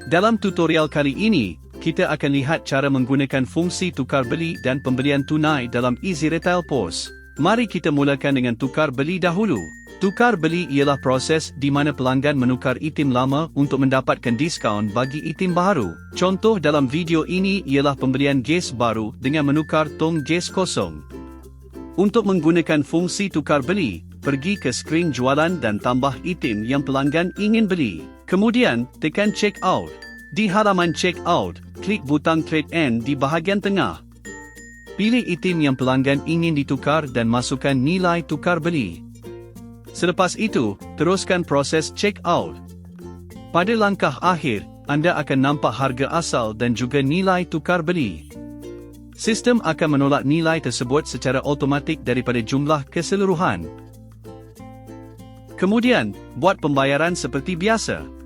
Dalam tutorial kali ini, kita akan lihat cara menggunakan fungsi tukar beli dan pembelian tunai dalam Easy Retail POS. Mari kita mulakan dengan tukar beli dahulu. Tukar beli ialah proses di mana pelanggan menukar item lama untuk mendapatkan diskaun bagi item baru. Contoh dalam video ini ialah pembelian gas baru dengan menukar tong gas kosong. Untuk menggunakan fungsi tukar beli, pergi ke skrin jualan dan tambah item yang pelanggan ingin beli. Kemudian, tekan check out. Di halaman check out, klik butang trade in di bahagian tengah. Pilih item yang pelanggan ingin ditukar dan masukkan nilai tukar beli. Selepas itu, teruskan proses check out. Pada langkah akhir, anda akan nampak harga asal dan juga nilai tukar beli. Sistem akan menolak nilai tersebut secara automatik daripada jumlah keseluruhan. Kemudian, buat pembayaran seperti biasa.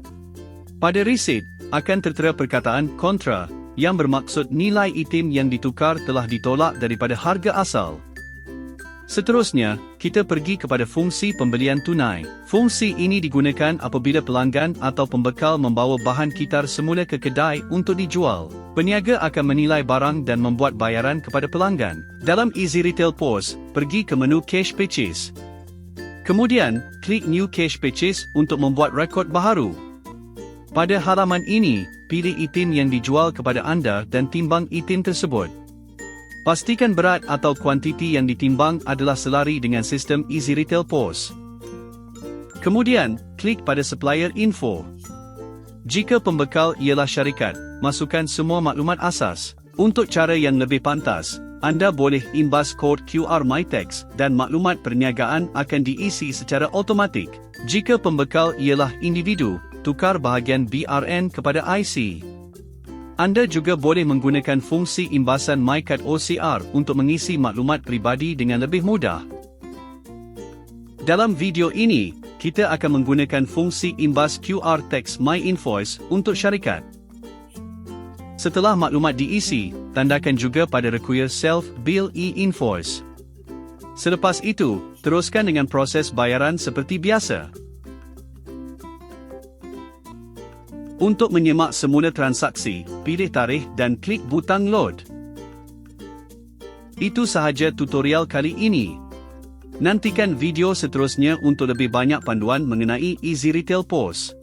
Pada resit, akan tertera perkataan kontra, yang bermaksud nilai item yang ditukar telah ditolak daripada harga asal. Seterusnya, kita pergi kepada fungsi pembelian tunai. Fungsi ini digunakan apabila pelanggan atau pembekal membawa bahan kitar semula ke kedai untuk dijual. Peniaga akan menilai barang dan membuat bayaran kepada pelanggan. Dalam Easy Retail POS, pergi ke menu Cash Purchase. Kemudian, klik New Cash Purchase untuk membuat rekod baharu. Pada halaman ini, pilih item yang dijual kepada anda dan timbang item tersebut. Pastikan berat atau kuantiti yang ditimbang adalah selari dengan sistem Easy Retail POS. Kemudian, klik pada Supplier Info. Jika pembekal ialah syarikat, masukkan semua maklumat asas. Untuk cara yang lebih pantas, anda boleh imbas kod QR MyTax dan maklumat perniagaan akan diisi secara automatik. Jika pembekal ialah individu, tukar bahagian BRN kepada IC. Anda juga boleh menggunakan fungsi imbasan MyCard OCR untuk mengisi maklumat peribadi dengan lebih mudah. Dalam video ini, kita akan menggunakan fungsi imbas QR Tax My Invoice untuk syarikat. Setelah maklumat diisi, tandakan juga pada require self-bill e-invoice. Selepas itu, teruskan dengan proses bayaran seperti biasa. Untuk menyemak semula transaksi, pilih tarikh dan klik butang load. Itu sahaja tutorial kali ini. Nantikan video seterusnya untuk lebih banyak panduan mengenai Easy Retail POS.